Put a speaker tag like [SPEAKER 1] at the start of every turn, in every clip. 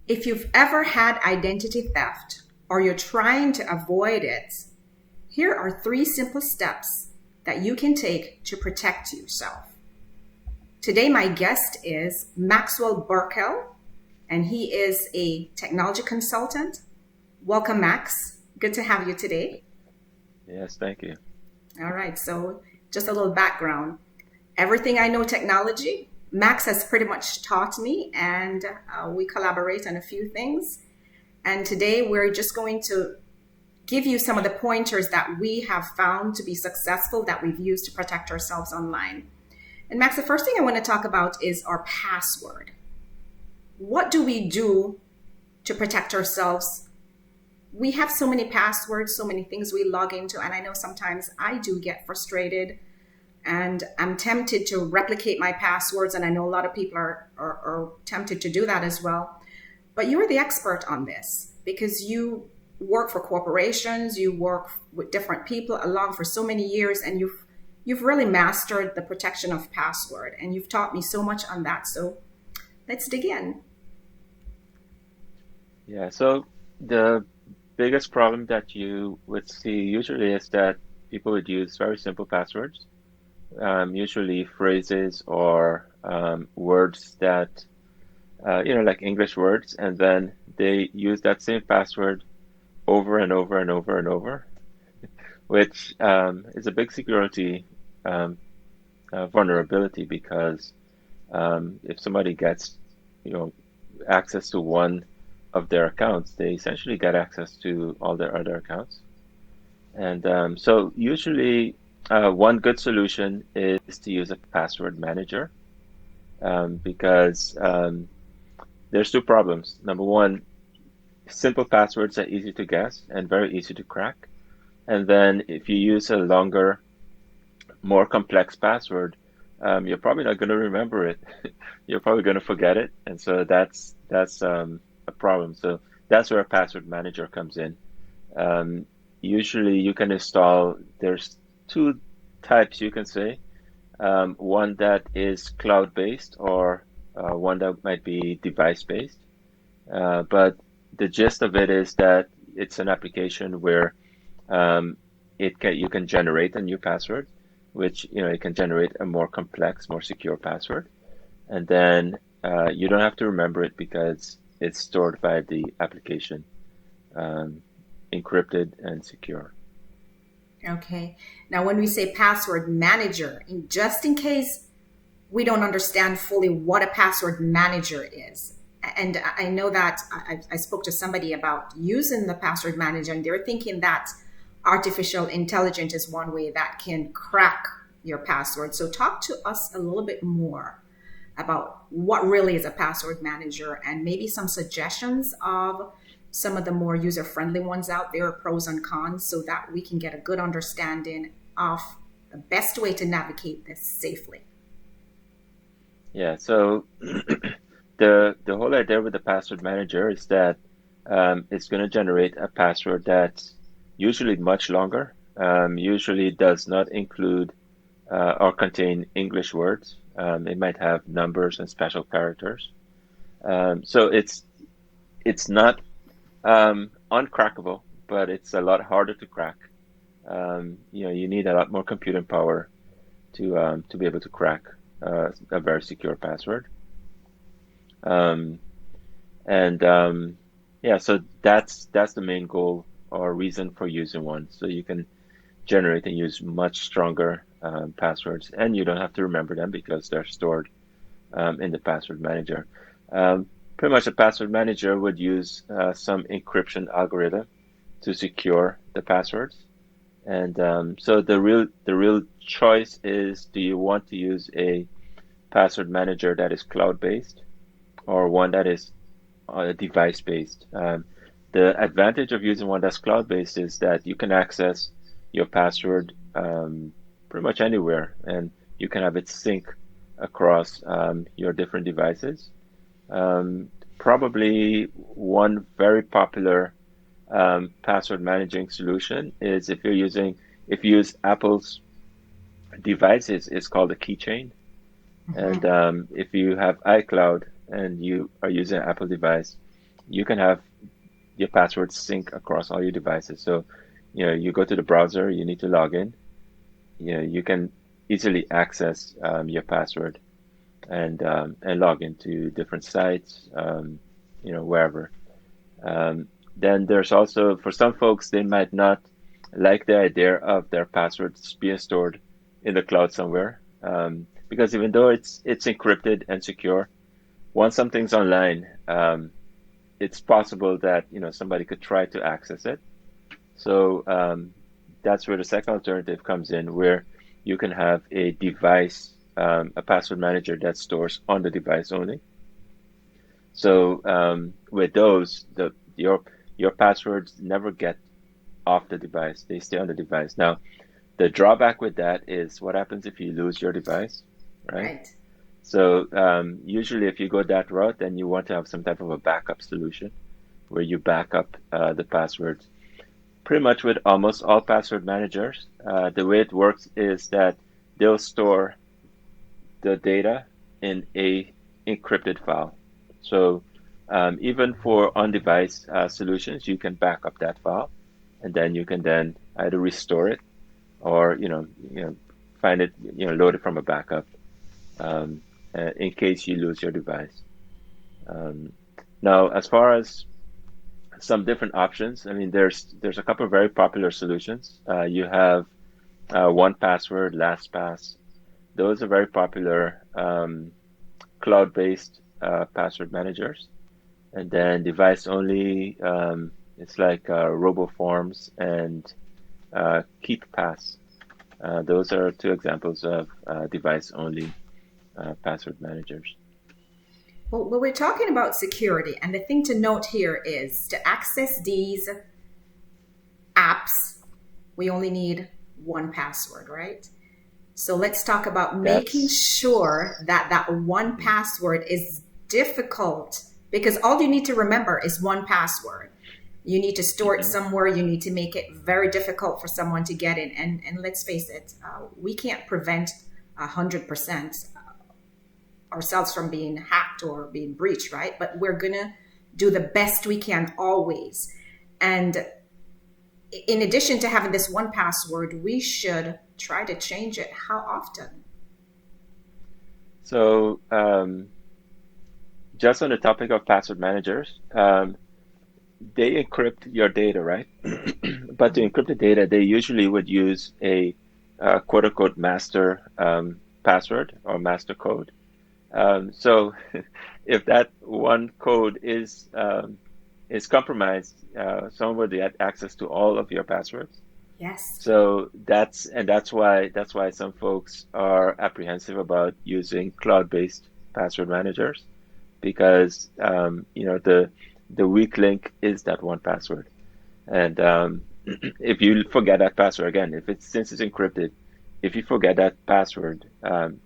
[SPEAKER 1] If you've ever had identity theft or you're trying to avoid it, here are 3 simple steps that you can take to protect yourself. Today, my guest is Maxwell Berkel, and he is a technology consultant. Welcome, Max. Good to have you today.
[SPEAKER 2] Yes, thank you.
[SPEAKER 1] All right, so just a little background. Everything I know technology, Max has pretty much taught me, and we collaborate on a few things. And today we're just going to give you some of the pointers that we have found to be successful that we've used to protect ourselves online. And Max, the first thing I want to talk about is our password. What do we do to protect ourselves? We have so many passwords, so many things we log into, and I know sometimes I do get frustrated and I'm tempted to replicate my passwords, and I know a lot of people are tempted to do that as well. But you're the expert on this because you work for corporations, you work with different people along for so many years, and you've really mastered the protection of password, and you've taught me so much on that. So let's dig in.
[SPEAKER 2] Yeah, so the biggest problem that you would see usually is that people would use very simple passwords, usually phrases or words that, like English words, and then they use that same password over and over and over and over, which is a big security vulnerability because if somebody gets, access to one of their accounts, they essentially get access to all their other accounts. And so usually one good solution is to use a password manager because there's 2 problems. Number one, simple passwords are easy to guess and very easy to crack. And then if you use a longer, more complex password, you're probably not going to remember it. You're probably going to forget it. And so that's a problem. So that's where a password manager comes in. Usually you can install, there's 2 types you can say. One that is cloud-based or one that might be device-based. But the gist of it is that it's an application where you can generate a new password, which it can generate a more complex, more secure password, and then you don't have to remember it because it's stored by the application, encrypted and secure.
[SPEAKER 1] Okay. Now, when we say password manager, just in case we don't understand fully what a password manager is, and I know that I spoke to somebody about using the password manager, and they're thinking that artificial intelligence is one way that can crack your password. So talk to us a little bit more about what really is a password manager and maybe some suggestions of some of the more user-friendly ones out there, pros and cons, so that we can get a good understanding of the best way to navigate this safely.
[SPEAKER 2] Yeah, so the whole idea with the password manager is that it's going to generate a password that's usually much longer, usually does not include or contain English words. It might have numbers and special characters. So it's not uncrackable, but it's a lot harder to crack. You need a lot more computing power to be able to crack a very secure password. So that's the main goal or reason for using one. So you can generate and use much stronger passwords, and you don't have to remember them because they're stored in the password manager. Pretty much a password manager would use some encryption algorithm to secure the passwords. And so the real choice is, do you want to use a password manager that is cloud-based or one that is device-based? The advantage of using one that's cloud-based is that you can access your password pretty much anywhere, and you can have it sync across your different devices. Probably one very popular password managing solution is if you use Apple's devices, it's called a keychain. And if you have iCloud and you are using an Apple device, you can have your passwords sync across all your devices. So, you go to the browser, you need to log in. You can easily access your password and log into different sites, wherever. Then there's also, for some folks, they might not like the idea of their passwords being stored in the cloud somewhere, because even though it's encrypted and secure, once something's online, it's possible that somebody could try to access it. So that's where the second alternative comes in, where you can have a device, a password manager that stores on the device only. So with those, your passwords never get off the device; they stay on the device. Now, the drawback with that is what happens if you lose your device, right?
[SPEAKER 1] Right.
[SPEAKER 2] So usually, if you go that route, then you want to have some type of a backup solution where you back up the passwords. Pretty much with almost all password managers, the way it works is that they'll store the data in a encrypted file. So even for on-device solutions, you can back up that file, and then you can then either restore it or find it, load it from a backup in case you lose your device. Now, as far as some different options, I mean, there's a couple of very popular solutions. You have 1Password, LastPass. Those are very popular cloud-based password managers. And then device only, it's like RoboForms and KeepPass. Those are two examples of device only password managers.
[SPEAKER 1] Well, we're talking about security, and the thing to note here is to access these apps, we only need 1Password, right? So let's talk about making sure that that 1Password is difficult, because all you need to remember is 1Password. You need to store it somewhere. You need to make it very difficult for someone to get in. And let's face it, we can't prevent 100% ourselves from being hacked or being breached, right? But we're going to do the best we can always. And in addition to having this 1Password, we should try to change it. How often?
[SPEAKER 2] So just on the topic of password managers, they encrypt your data, right? But to encrypt the data, they usually would use a quote unquote master password or master code. So if that one code is compromised, someone would get access to all of your passwords.
[SPEAKER 1] Yes.
[SPEAKER 2] So that's why some folks are apprehensive about using cloud-based password managers, because the weak link is that 1Password. And if you forget that password again, since it's encrypted, if you forget that password,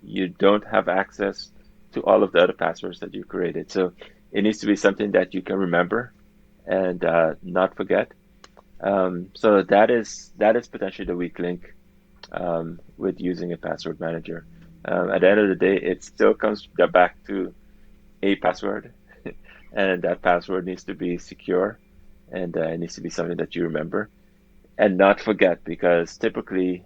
[SPEAKER 2] you don't have access to all of the other passwords that you created. So it needs to be something that you can remember and not forget. So that is potentially the weak link with using a password manager. At the end of the day, it still comes back to a password, and that password needs to be secure, and it needs to be something that you remember and not forget, because typically,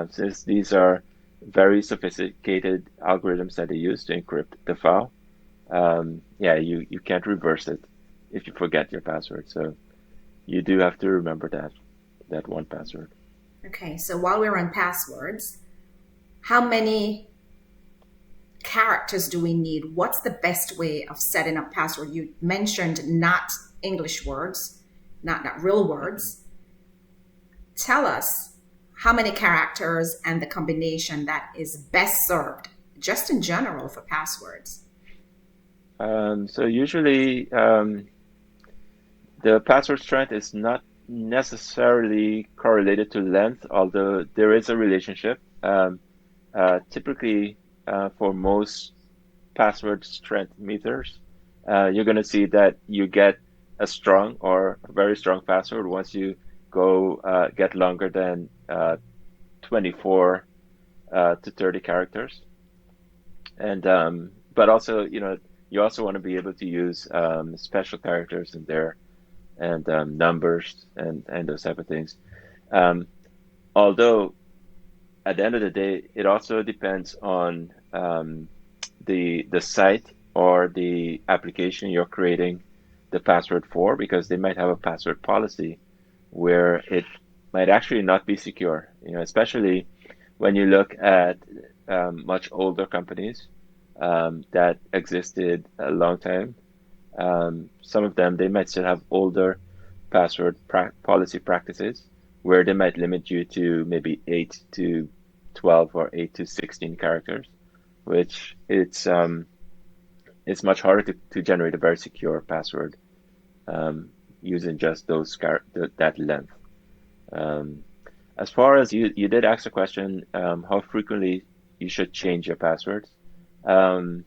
[SPEAKER 2] since these are very sophisticated algorithms that they use to encrypt the file, you can't reverse it if you forget your password. So you do have to remember that 1Password.
[SPEAKER 1] Okay, so while we're on passwords, how many characters do we need? What's the best way of setting up password? You mentioned not English words, not real words. Tell us how many characters and the combination that is best served, just in general, for passwords.
[SPEAKER 2] So usually the password strength is not necessarily correlated to length, although there is a relationship. Typically, for most password strength meters, you're going to see that you get a strong or a very strong password once you go get longer than 24 to 30 characters. And but also, you also want to be able to use special characters in there and numbers and those type of things. Um, Although at the end of the day, it also depends on the site or the application you're creating the password for, because they might have a password policy where it might actually not be secure. Especially when you look at much older companies that existed a long time. Some of them, they might still have older password policy practices where they might limit you to maybe 8 to 12 or 8 to 16 characters, which it's much harder to generate a very secure password using just that length. Um, as far as you did ask a question, how frequently you should change your passwords. Um,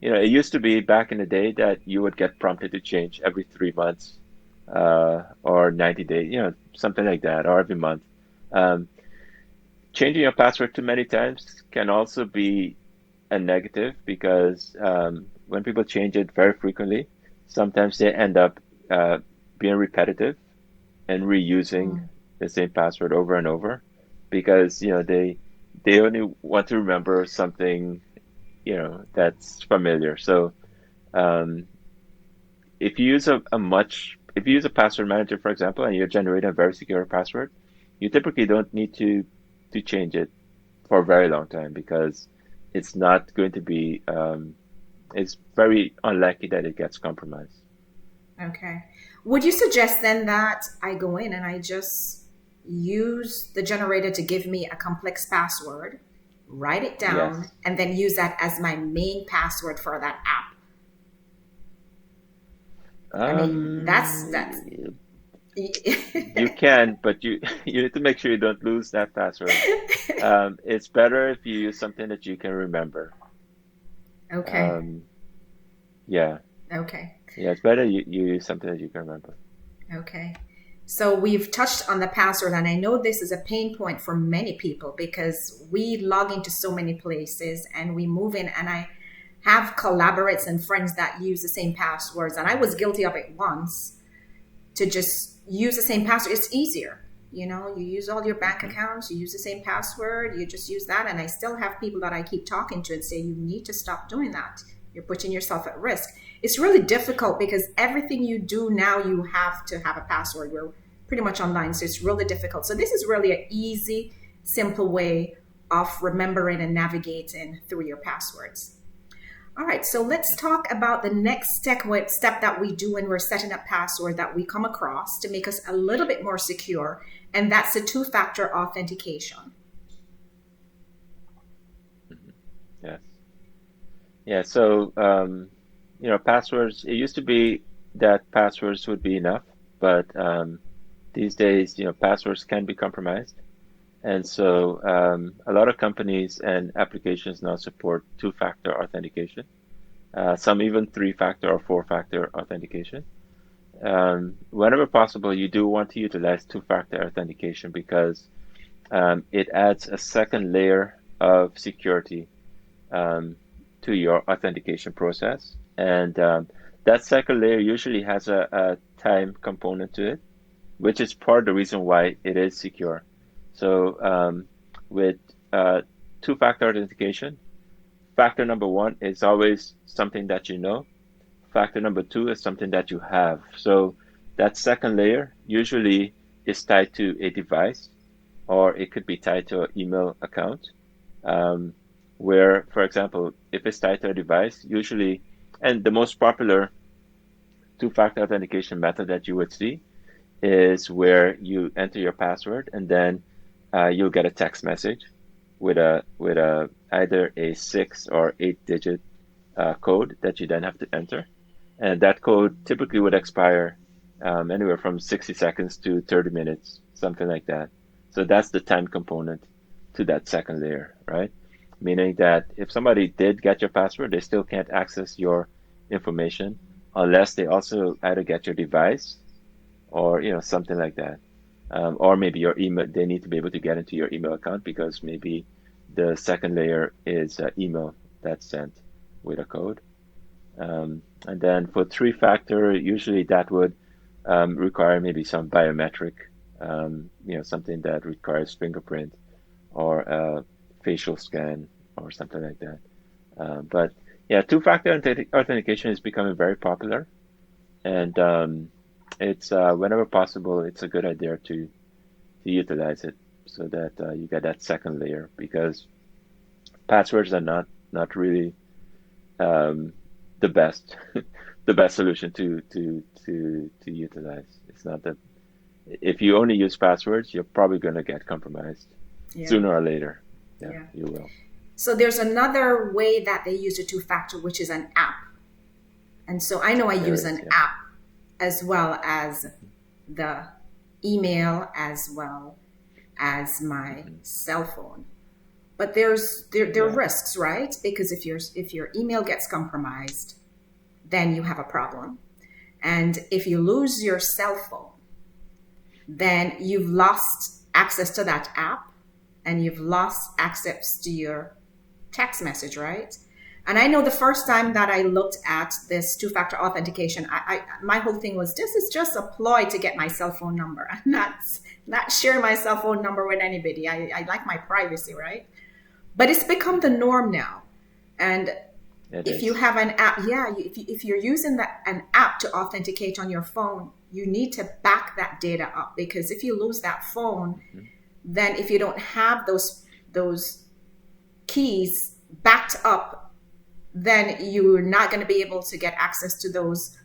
[SPEAKER 2] it used to be back in the day that you would get prompted to change every 3 months, or 90 days, something like that, or every month. Um, Changing your password too many times can also be a negative because when people change it very frequently, sometimes they end up being repetitive and reusing
[SPEAKER 1] Mm.
[SPEAKER 2] the same password over and over because they only want to remember something that's familiar. So um, if you use a password manager, for example, and you're generating a very secure password, you typically don't need to change it for a very long time because it's not going to be it's very unlikely that it gets compromised.
[SPEAKER 1] Okay. Would you suggest then that I go in and I just use the generator to give me a complex password, write it down,
[SPEAKER 2] Yes.
[SPEAKER 1] and then use that as my main password for that app? I mean, that's
[SPEAKER 2] Um, you can, but you you need to make sure you don't lose that password. It's better if you use something that you can remember.
[SPEAKER 1] Okay.
[SPEAKER 2] Um, yeah,
[SPEAKER 1] Okay.
[SPEAKER 2] yeah, it's better you use something that you can remember.
[SPEAKER 1] Okay. So we've touched on the password, and I know this is a pain point for many people because we log into so many places and we move in, and I have collaborates and friends that use the same passwords, and I was guilty of it once to just use the same password. It's easier. You use all your bank
[SPEAKER 2] Hmm.
[SPEAKER 1] accounts, you use the same password, you just use that. And I still have people that I keep talking to and say, you need to stop doing that. You're putting yourself at risk. It's really difficult because everything you do now, you have to have a password. We're pretty much online, so it's really difficult. So this is really an easy, simple way of remembering and navigating through your passwords. All right, so let's talk about the next step that we do when we're setting up password that we come across to make us a little bit more secure, and that's the two-factor authentication.
[SPEAKER 2] Hmm. Yes. Yeah. So passwords. It used to be that passwords would be enough, but these days, passwords can be compromised. And so a lot of companies and applications now support two-factor authentication, some even three-factor or four-factor authentication. Whenever possible, you do want to utilize two-factor authentication because it adds a second layer of security um, to your authentication process. And that second layer usually has a time component to it, which is part of the reason why it is secure. So with uh, two-factor authentication, factor number one is always something that you know. Factor number two is something that you have. So that second layer usually is tied to a device, or it could be tied to an email account. Um, where, for example, if it's tied to a device, usually, and the most popular two-factor authentication method that you would see is where you enter your password and then you'll get a text message with a either a 6 or 8 digit code that you then have to enter, and that code typically would expire anywhere from 60 seconds to 30 minutes, something like that. So that's the time component to that second layer, right? Meaning that if somebody did get your password, they still can't access your information unless they also either get your device or something like that, or maybe your email. They need to be able to get into your email account because maybe the second layer is email that's sent. with a code. And then for three-factor, usually that would require maybe some biometric, something that requires fingerprint or a facial scan or something like that. But yeah, two-factor authentication is becoming very popular, and it's whenever possible, it's a good idea to utilize it so that you get that second layer, because passwords are not really the best the best solution to utilize. It's not that if you only use passwords, you're probably going to get compromised
[SPEAKER 1] Yeah.
[SPEAKER 2] sooner or later. Yeah,
[SPEAKER 1] Yeah.
[SPEAKER 2] you will.
[SPEAKER 1] So there's another way that they use a two-factor, which is an app. And so I know I
[SPEAKER 2] There
[SPEAKER 1] use
[SPEAKER 2] is,
[SPEAKER 1] an
[SPEAKER 2] yeah.
[SPEAKER 1] app as well as the email, as well as my cell phone. But there are
[SPEAKER 2] Yeah.
[SPEAKER 1] risks, right? Because if your email gets compromised, then you have a problem. And if you lose your cell phone, then you've lost access to that app and you've lost access to your text message, right? And I know the first time that I looked at this two-factor authentication, my whole thing was, this is just a ploy to get my cell phone number. I'm not sharing my cell phone number with anybody. I like my privacy, right? But it's become the norm now. And
[SPEAKER 2] It
[SPEAKER 1] if you
[SPEAKER 2] is.
[SPEAKER 1] have an app, if you're using an app to authenticate on your phone, you need to back that data up, because if you lose that phone,
[SPEAKER 2] Mhm.
[SPEAKER 1] then if you don't have those keys backed up, then you're not going to be able to get access to those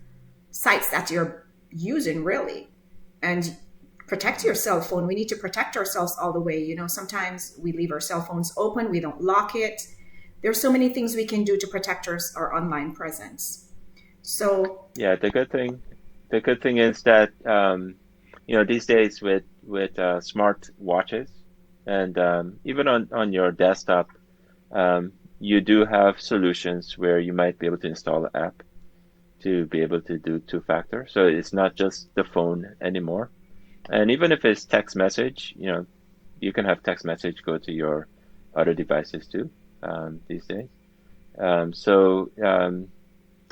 [SPEAKER 1] sites that you're using, really. And protect your cell phone. We need to protect ourselves all the way. Sometimes we leave our cell phones open, we don't lock it. There's so many things we can do to protect our online presence. So,
[SPEAKER 2] Yeah, the good thing is that these days with smart watches and even on your desktop, you do have solutions where you might be able to install an app to be able to do two-factor. So it's not just the phone anymore. And even if it's text message, you can have text message go to your other devices too, these days. So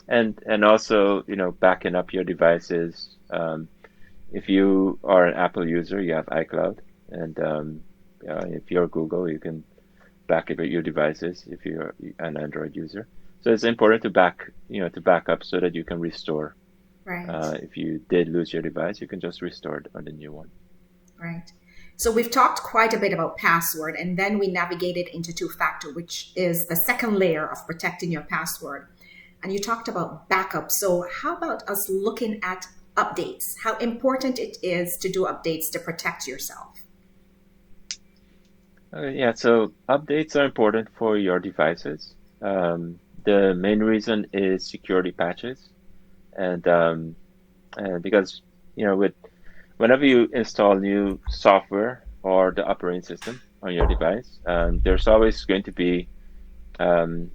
[SPEAKER 2] and also, backing up your devices. If you are an Apple user, you have iCloud, and if you're Google, you can back up your devices if you're an Android user. So it's important to back up so that you can restore.
[SPEAKER 1] right,
[SPEAKER 2] If you did lose your device, you can just restore it on the new one.
[SPEAKER 1] right. So we've talked quite a bit about password, and then we navigated into two-factor, which is the second layer of protecting your password. And you talked about backup. So how about us looking at updates? How important it is to do updates to protect yourself?
[SPEAKER 2] Yeah, so updates are important for your devices. The main reason is security patches, and because with whenever you install new software or the operating system on your device, there's always going to be um,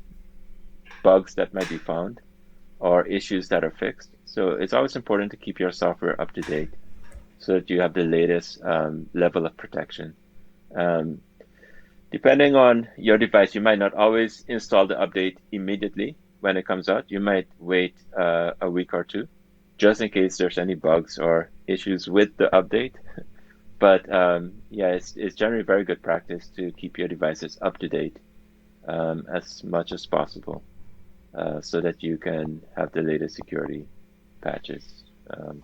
[SPEAKER 2] bugs that might be found or issues that are fixed. So it's always important to keep your software up to date so that you have the latest level of protection. Um, Depending on your device, you might not always install the update immediately when it comes out. You might wait a week or two just in case there's any bugs or issues with the update. But yeah, it's generally very good practice to keep your devices up to date as much as possible so that you can have the latest security patches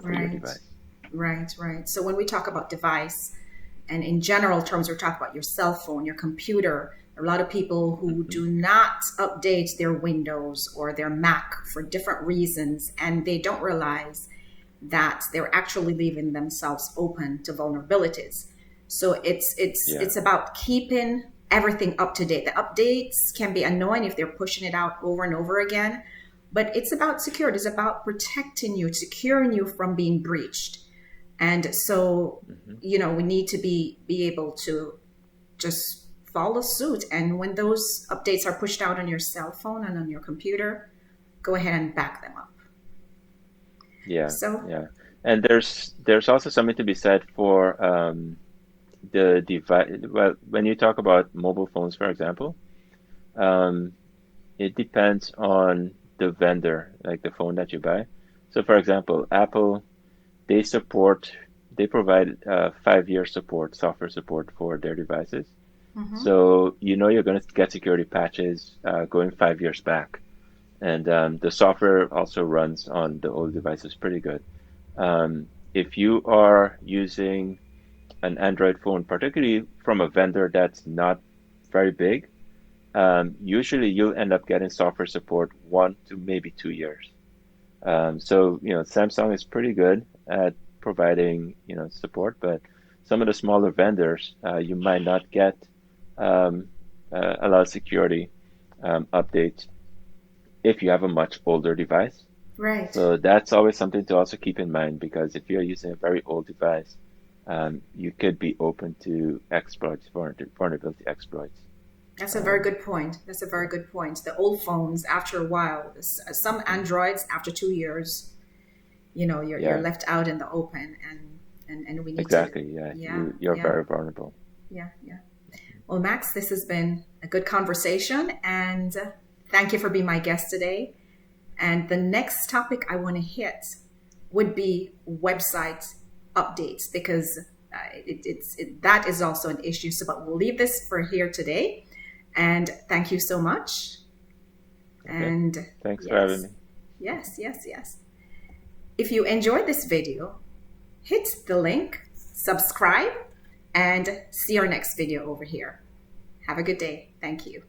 [SPEAKER 2] for your
[SPEAKER 1] Right,
[SPEAKER 2] device.
[SPEAKER 1] right. So when we talk about device, and in general terms, we're talking about your cell phone, your computer. There are a lot of people who
[SPEAKER 2] Hmm.
[SPEAKER 1] do not update their Windows or their Mac for different reasons, and they don't realize that they're actually leaving themselves open to vulnerabilities. So
[SPEAKER 2] Yeah,
[SPEAKER 1] it's about keeping everything up to date. The updates can be annoying if they're pushing it out over and over again, but it's about security. It's about protecting you, securing you from being breached. And so,
[SPEAKER 2] hmm,
[SPEAKER 1] we need to be able to just follow suit. And when those updates are pushed out on your cell phone and on your computer, go ahead and back them up.
[SPEAKER 2] yeah,
[SPEAKER 1] So,
[SPEAKER 2] yeah. And there's also something to be said for the device. Well, when you talk about mobile phones, for example, um, it depends on the vendor, like the phone that you buy. So for example, Apple, they support, they provide 5 year support, software support for their devices.
[SPEAKER 1] Mm-hmm.
[SPEAKER 2] So you know you're going to get security patches going 5 years back. And the software also runs on the old devices pretty good. If you are using an Android phone, particularly from a vendor that's not very big, usually you'll end up getting software support 1 to maybe 2 years. So, Samsung is pretty good at providing, support, but some of the smaller vendors, you might not get um, a lot of security updates if you have a much older device.
[SPEAKER 1] Right.
[SPEAKER 2] So that's always something to also keep in mind because if you're using a very old device, you could be open to exploits, vulnerability exploits.
[SPEAKER 1] That's a very
[SPEAKER 2] Um,
[SPEAKER 1] good point. That's a very good point. The old phones, after a while, some Androids, after 2 years, you're
[SPEAKER 2] yeah,
[SPEAKER 1] left out in the open, and we need to,
[SPEAKER 2] exactly. Yeah,
[SPEAKER 1] yeah,
[SPEAKER 2] you're
[SPEAKER 1] yeah,
[SPEAKER 2] very vulnerable.
[SPEAKER 1] yeah, yeah. Well, Max, this has been a good conversation, and thank you for being my guest today. And the next topic I want to hit would be website updates because that is also an issue. So, but we'll leave this for here today. And thank you so much.
[SPEAKER 2] Okay,
[SPEAKER 1] And
[SPEAKER 2] thanks for having
[SPEAKER 1] yes,
[SPEAKER 2] me.
[SPEAKER 1] yes, yes, yes. If you enjoyed this video, hit the link, subscribe, and see our next video over here. Have a good day. Thank you.